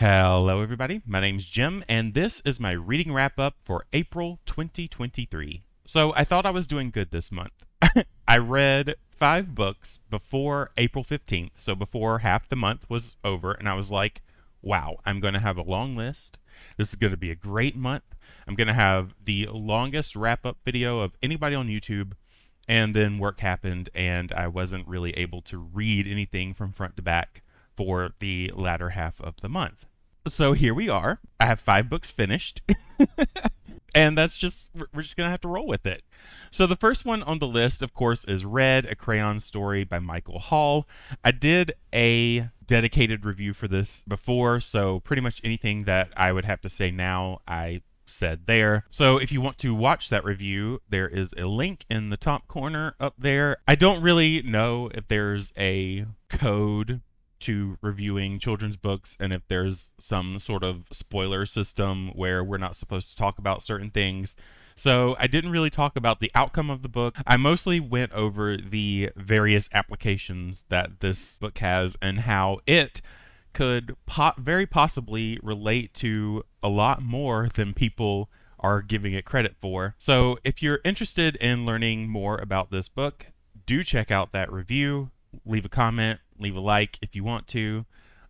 Hello, everybody. My name's Jim, and this is my reading wrap up for April 2023. So, I thought I was doing good this month. I read 5 books before April 15th, so before half the month was over, and I was like, wow, I'm going to have a long list. This is going to be a great month. I'm going to have the longest wrap up video of anybody on YouTube. And then work happened, and I wasn't really able to read anything from front to back for the latter half of the month. So here we are. I have 5 books finished. And we're just going to have to roll with it. So the first one on the list, of course, is Red, a Crayon story by Michael Hall. I did a dedicated review for this before, so pretty much anything that I would have to say now, I said there. So if you want to watch that review, there is a link in the top corner up there. I don't really know if there's a code to reviewing children's books and if there's some sort of spoiler system where we're not supposed to talk about certain things. So I didn't really talk about the outcome of the book. I mostly went over the various applications that this book has and how it could very possibly relate to a lot more than people are giving it credit for. So if you're interested in learning more about this book, do check out that review. Leave a comment, leave a like if you want to.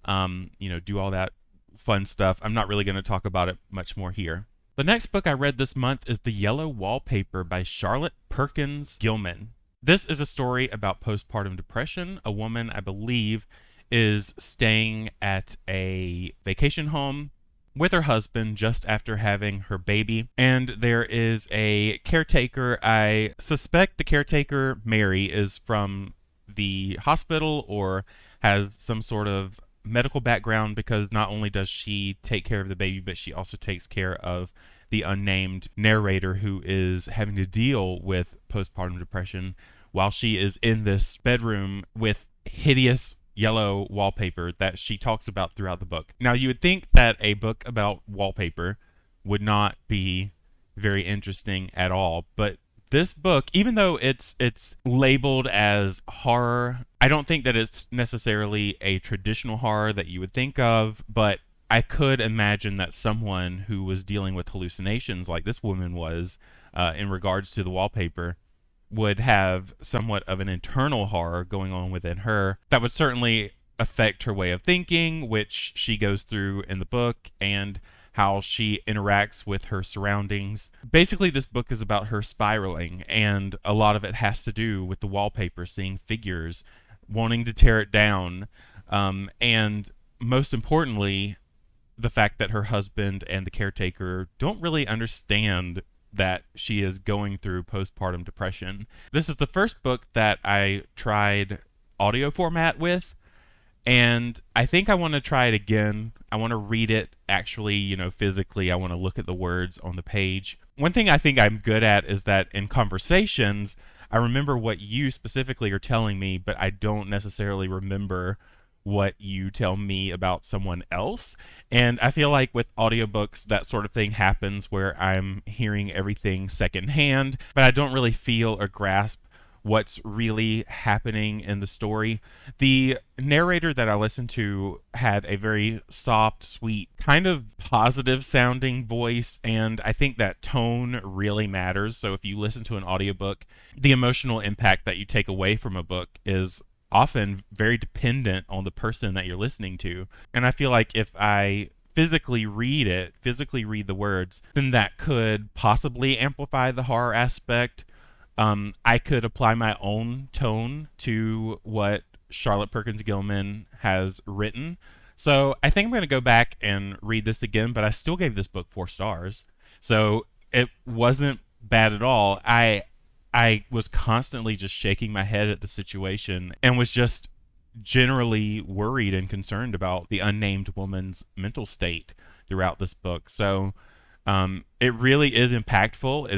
Do all that fun stuff. I'm not really going to talk about it much more here. The next book I read this month is The Yellow Wallpaper by Charlotte Perkins-Gilman. This is a story about postpartum depression. A woman, I believe, is staying at a vacation home with her husband just after having her baby. And there is a caretaker. I suspect the caretaker, Mary, is from the hospital or has some sort of medical background, because not only does she take care of the baby, but she also takes care of the unnamed narrator who is having to deal with postpartum depression while she is in this bedroom with hideous yellow wallpaper that she talks about throughout the book. Now, you would think that a book about wallpaper would not be very interesting at all, but this book, even though it's labeled as horror, I don't think that it's necessarily a traditional horror that you would think of, but I could imagine that someone who was dealing with hallucinations like this woman was in regards to the wallpaper would have somewhat of an internal horror going on within her that would certainly affect her way of thinking, which she goes through in the book, and how she interacts with her surroundings. Basically, this book is about her spiraling, and a lot of it has to do with the wallpaper, seeing figures, wanting to tear it down, and most importantly, the fact that her husband and the caretaker don't really understand that she is going through postpartum depression. This is the first book that I tried audio format with, and I think I want to try it again. I want to read it actually, physically. I want to look at the words on the page. One thing I think I'm good at is that in conversations, I remember what you specifically are telling me, but I don't necessarily remember what you tell me about someone else. And I feel like with audiobooks, that sort of thing happens where I'm hearing everything secondhand, but I don't really feel or grasp what's really happening in the story. The narrator that I listened to had a very soft, sweet, kind of positive sounding voice, and I think that tone really matters. So if you listen to an audiobook, the emotional impact that you take away from a book is often very dependent on the person that you're listening to. And I feel like if I physically read the words, then that could possibly amplify the horror aspect. I could apply my own tone to what Charlotte Perkins-Gilman has written. So I think I'm going to go back and read this again, but I still gave this book 4 stars. So it wasn't bad at all. I was constantly just shaking my head at the situation and was just generally worried and concerned about the unnamed woman's mental state throughout this book. So it really is impactful.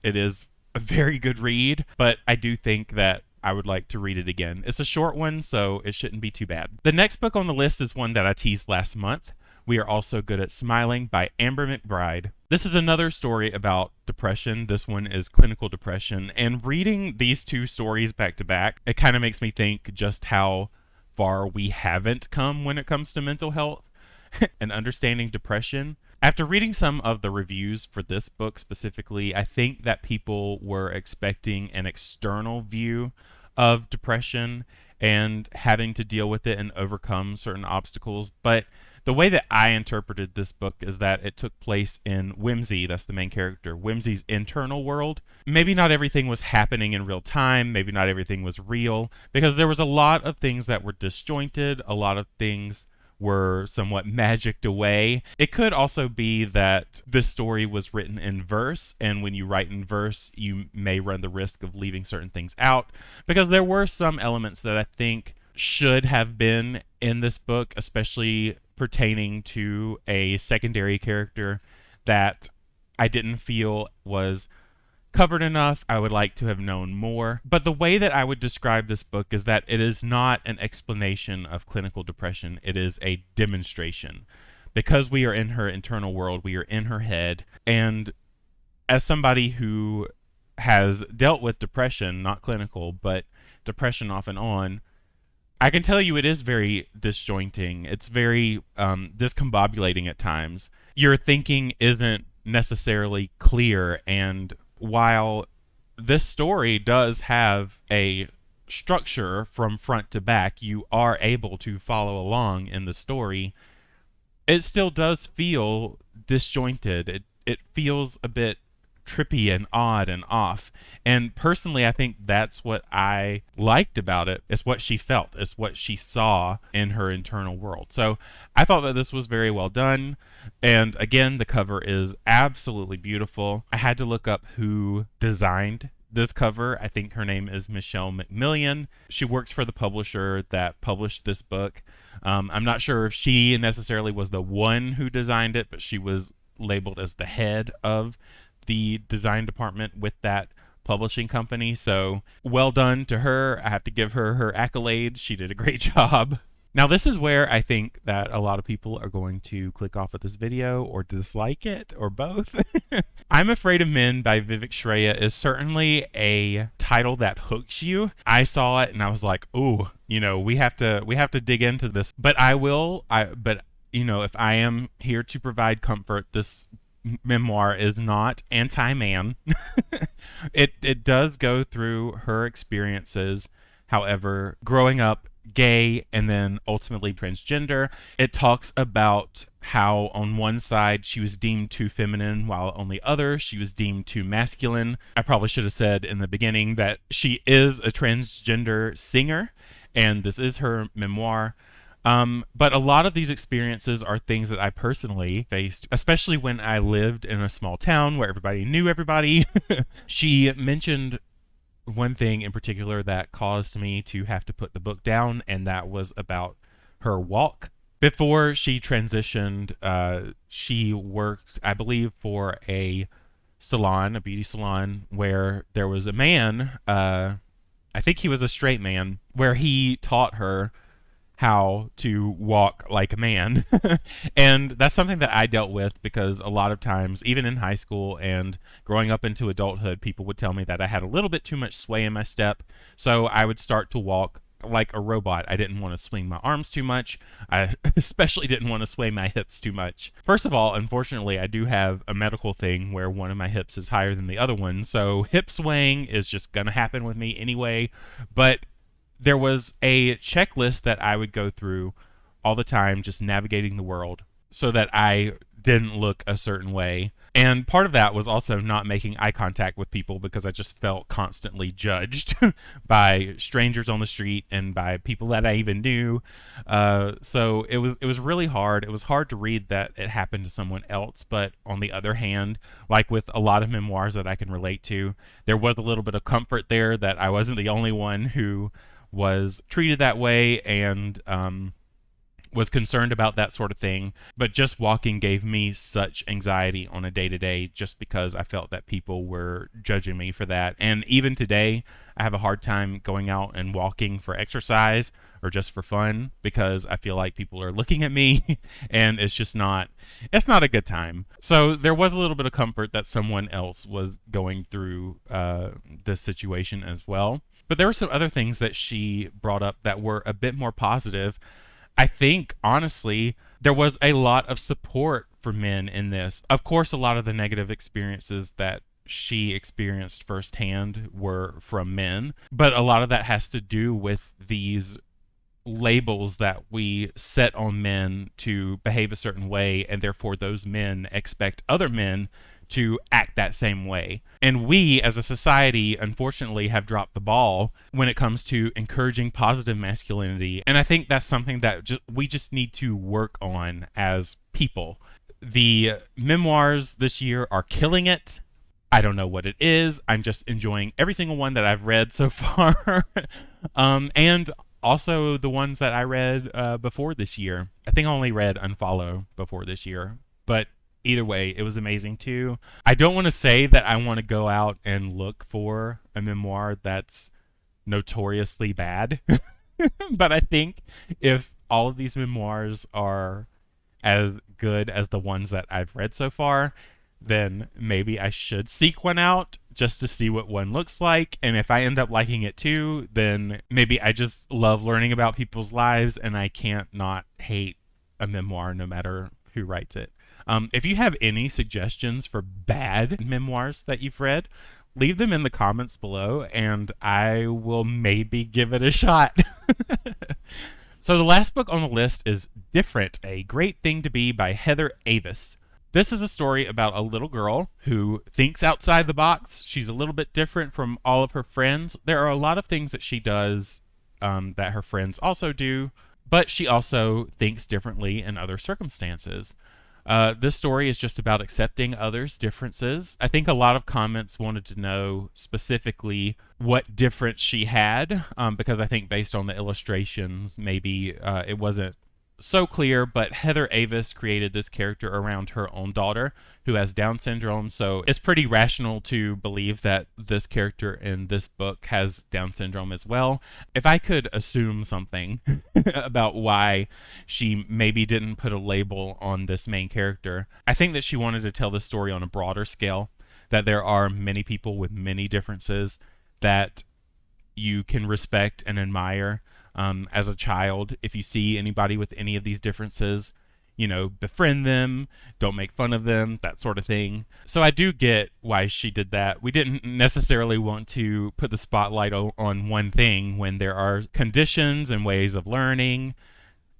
It is a very good read, but I do think that I would like to read it again. It's a short one, so it shouldn't be too bad. The next book on the list is one that I teased last month. We Are Also Good at Smiling by Amber McBride. This is another story about depression. This one is clinical depression. And reading these 2 stories back to back, it kind of makes me think just how far we haven't come when it comes to mental health. and understanding depression. After reading some of the reviews for this book specifically, I think that people were expecting an external view of depression and having to deal with it and overcome certain obstacles. But the way that I interpreted this book is that it took place in Whimsy, that's the main character, Whimsy's internal world. Maybe not everything was happening in real time, maybe not everything was real, because there was a lot of things that were disjointed, a lot of things were somewhat magicked away. It could also be that this story was written in verse, and when you write in verse, you may run the risk of leaving certain things out, because there were some elements that I think should have been in this book, especially pertaining to a secondary character that I didn't feel was covered enough. I would like to have known more. But the way that I would describe this book is that it is not an explanation of clinical depression. It is a demonstration. Because we are in her internal world, we are in her head. And as somebody who has dealt with depression, not clinical, but depression off and on, I can tell you it is very disjointing. It's very discombobulating at times. Your thinking isn't necessarily clear, and while this story does have a structure from front to back, you are able to follow along in the story, it still does feel disjointed. It feels a bit trippy and odd and off. And personally, I think that's what I liked about it. It's what she felt. It's what she saw in her internal world. So I thought that this was very well done. And again, the cover is absolutely beautiful. I had to look up who designed this cover. I think her name is Michelle McMillian. She works for the publisher that published this book. I'm not sure if she necessarily was the one who designed it, but she was labeled as the head of the design department with that publishing company. So well done to her. I have to give her her accolades. She did a great job. Now, this is where I think that a lot of people are going to click off of this video or dislike it or both. I'm Afraid of Men by Vivek Shraya is certainly a title that hooks you. I saw it and I was like, "Ooh, we have to dig into this." But if I am here to provide comfort, this memoir is not anti-man. It does go through her experiences, however, growing up gay and then ultimately transgender. It talks about how on one side she was deemed too feminine, while on the other she was deemed too masculine. I probably should have said in the beginning that she is a transgender singer, and this is her memoir. But a lot of these experiences are things that I personally faced, especially when I lived in a small town where everybody knew everybody. She mentioned one thing in particular that caused me to have to put the book down, and that was about her walk. Before she transitioned, she worked, I believe, for a salon, a beauty salon, where there was a man, I think he was a straight man, where he taught her how to walk like a man. And that's something that I dealt with because a lot of times, even in high school and growing up into adulthood, people would tell me that I had a little bit too much sway in my step. So I would start to walk like a robot. I didn't want to swing my arms too much. I especially didn't want to sway my hips too much. First of all, unfortunately, I do have a medical thing where one of my hips is higher than the other one. So hip swaying is just going to happen with me anyway. But there was a checklist that I would go through all the time, just navigating the world so that I didn't look a certain way. And part of that was also not making eye contact with people because I just felt constantly judged by strangers on the street and by people that I even knew. So it was really hard. It was hard to read that it happened to someone else. But on the other hand, like with a lot of memoirs that I can relate to, there was a little bit of comfort there that I wasn't the only one who was treated that way and was concerned about that sort of thing. But just walking gave me such anxiety on a day-to-day just because I felt that people were judging me for that. And even today, I have a hard time going out and walking for exercise or just for fun because I feel like people are looking at me and it's not a good time. So there was a little bit of comfort that someone else was going through this situation as well. But there were some other things that she brought up that were a bit more positive. I think, honestly, There was a lot of support for men in this. Of course, a lot of the negative experiences that she experienced firsthand were from men, but a lot of that has to do with these labels that we set on men to behave a certain way, and therefore those men expect other men to act that same way. And we as a society, unfortunately, have dropped the ball when it comes to encouraging positive masculinity. And I think that's something that we just need to work on as people. The memoirs this year are killing it. I don't know what it is. I'm just enjoying every single one that I've read so far. And also the ones that I read before this year. I think I only read Unfollow before this year. But either way, it was amazing too. I don't want to say that I want to go out and look for a memoir that's notoriously bad. But I think if all of these memoirs are as good as the ones that I've read so far, then maybe I should seek one out just to see what one looks like. And if I end up liking it too, then maybe I just love learning about people's lives and I can't not hate a memoir no matter who writes it. If you have any suggestions for bad memoirs that you've read, leave them in the comments below and I will maybe give it a shot. So the last book on the list is Different, A Great Thing to Be by Heather Avis. This is a story about a little girl who thinks outside the box. She's a little bit different from all of her friends. There are a lot of things that she does that her friends also do, but she also thinks differently in other circumstances. This story is just about accepting others' differences. I think a lot of comments wanted to know specifically what difference she had, because I think based on the illustrations, maybe it wasn't so clear, but Heather Avis created this character around her own daughter who has Down syndrome, so it's pretty rational to believe that this character in this book has Down syndrome as well. If I could assume something about why she maybe didn't put a label on this main character, I think that she wanted to tell the story on a broader scale, that there are many people with many differences that you can respect and admire. As a child, if you see anybody with any of these differences, befriend them, don't make fun of them, that sort of thing. So I do get why she did that. We didn't necessarily want to put the spotlight on one thing when there are conditions and ways of learning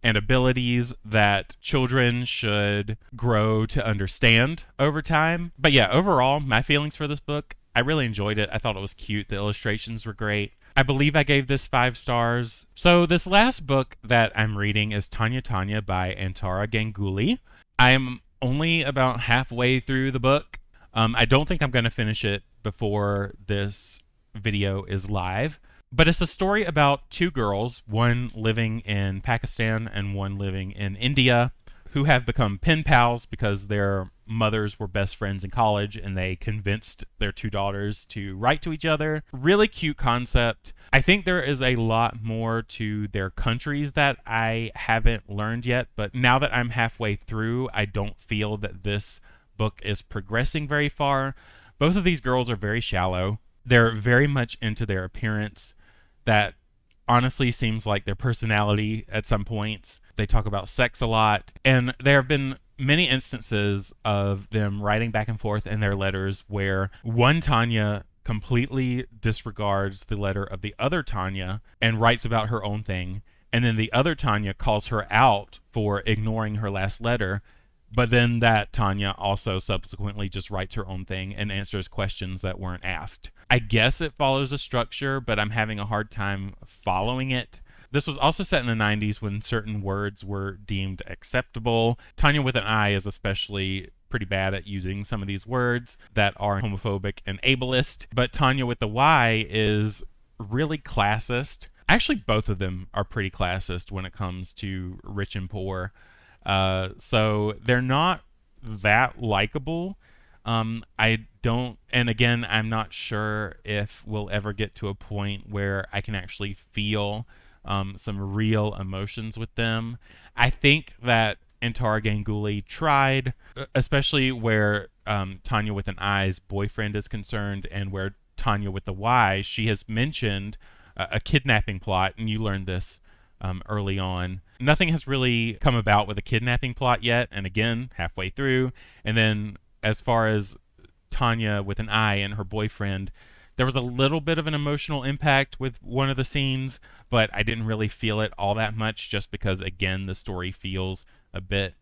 and abilities that children should grow to understand over time. But yeah, overall, my feelings for this book, I really enjoyed it. I thought it was cute. The illustrations were great. I believe I gave this 5 stars. So this last book that I'm reading is Tanya Tania by Antara Ganguly. I am only about halfway through the book. I don't think I'm going to finish it before this video is live. But it's a story about 2 girls, one living in Pakistan and one living in India, who have become pen pals because their mothers were best friends in college and they convinced their 2 daughters to write to each other. Really cute concept. I think there is a lot more to their countries that I haven't learned yet, but now that I'm halfway through, I don't feel that this book is progressing very far. Both of these girls are very shallow. They're very much into their appearance. That honestly seems like their personality at some points. They talk about sex a lot, and there have been many instances of them writing back and forth in their letters where one Tanya completely disregards the letter of the other Tanya and writes about her own thing, and then the other Tanya calls her out for ignoring her last letter, but then that Tanya also subsequently just writes her own thing and answers questions that weren't asked. I guess it follows a structure, but I'm having a hard time following it. This was also set in the 90s when certain words were deemed acceptable. Tanya with an I is especially pretty bad at using some of these words that are homophobic and ableist, but Tanya with the Y is really classist. Actually, both of them are pretty classist when it comes to rich and poor. So they're not that likable. I don't, and again, I'm not sure if we'll ever get to a point where I can actually feel some real emotions with them. I think that Antara Ganguly tried, especially where Tanya with an I's boyfriend is concerned, and where Tanya with the Y, she has mentioned a kidnapping plot, and you learned this early on. nothing has really come about with a kidnapping plot yet. And again, halfway through. And then as far as Tanya with an I and her boyfriend, there was a little bit of an emotional impact with one of the scenes, but I didn't really feel it all that much just because, again, the story feels a bit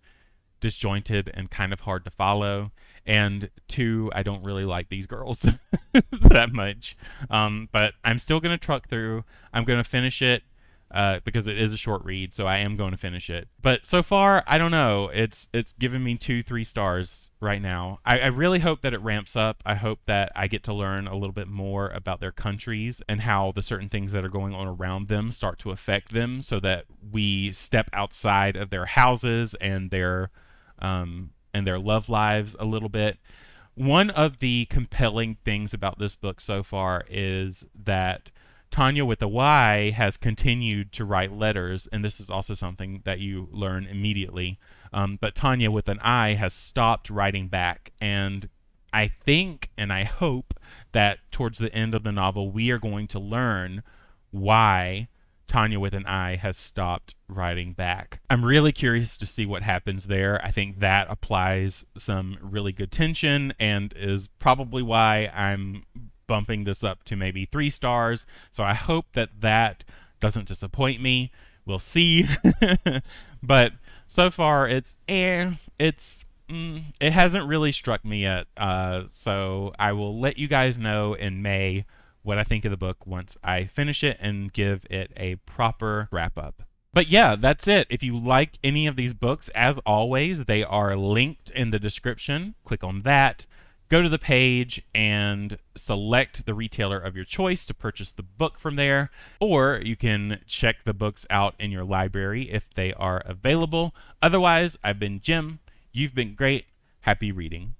disjointed and kind of hard to follow. And two, I don't really like these girls that much. But I'm still going to truck through. I'm going to finish it because it is a short read, so I am going to finish it. But so far, I don't know. It's given me 2-3 stars right now. I really hope that it ramps up. I hope that I get to learn a little bit more about their countries and how the certain things that are going on around them start to affect them, so that we step outside of their houses and their love lives a little bit. One of the compelling things about this book so far is that Tanya with a Y has continued to write letters, and this is also something that you learn immediately. But Tanya with an I has stopped writing back, and I think and I hope that towards the end of the novel we are going to learn why Tanya with an I has stopped writing back. I'm really curious to see what happens there. I think that applies some really good tension and is probably why I'm bumping this up to maybe 3 stars. So I hope that that doesn't disappoint me. We'll see. But so far it hasn't really struck me yet. So I will let you guys know in May what I think of the book once I finish it and give it a proper wrap up. But yeah, that's it. If you like any of these books, as always, they are linked in the description. Click on that. Go to the page and select the retailer of your choice to purchase the book from there. Or you can check the books out in your library if they are available. Otherwise, I've been Jim. You've been great. Happy reading.